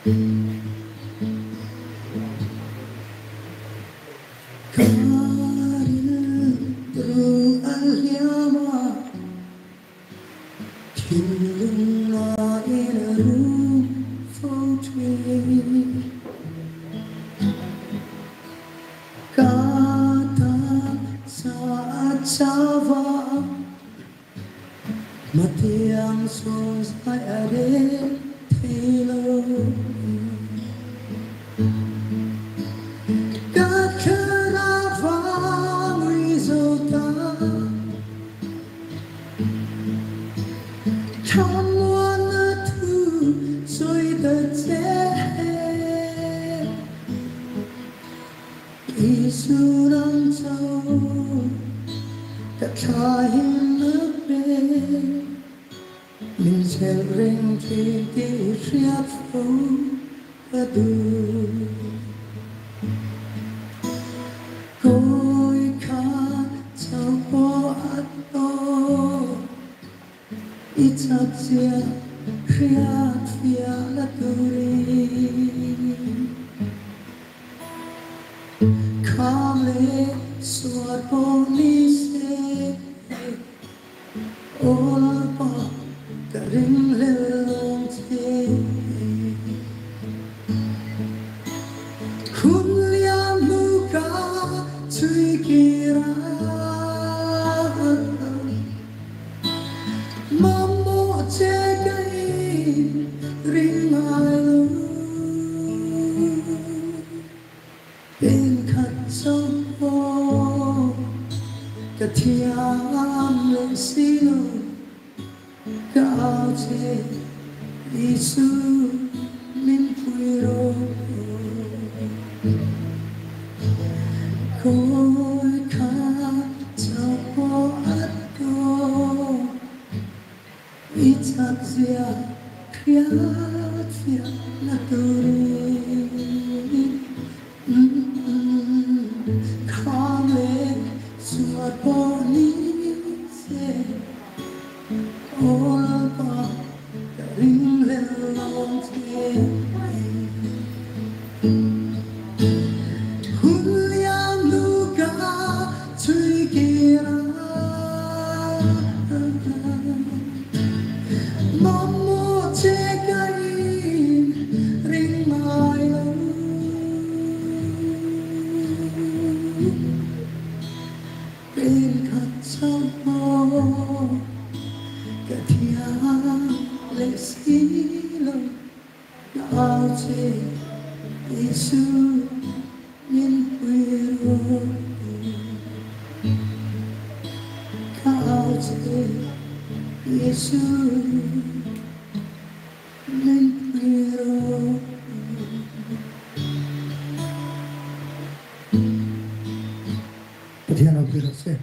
Kata saat sawa mati yang selesai ada telo Kakeravang risota Kamuan tu soi terjadi Isurang tahu kakain lepe Lincel ring titi riat fo kadu Koi ka tau po ato Itap sia riat via laturi Kale suat polisi Ola pa karing lelong te Kun liam luka tui kira Mamo cegai ringai lu Ingkat sopo Ketiam leng silo Kau ce Isu min puiro Koi ka sopo ato Itak zia kriat via naturi Suat polisi Ola pa karing lelong te Huliam luka tui kira Mamo cekain ring mai Bên khát sâu Cả thiang lệ xí lòng Đạo chế Isu Nhân quê rô Đạo chế Isu Nhân quê rô Patihan aku rasa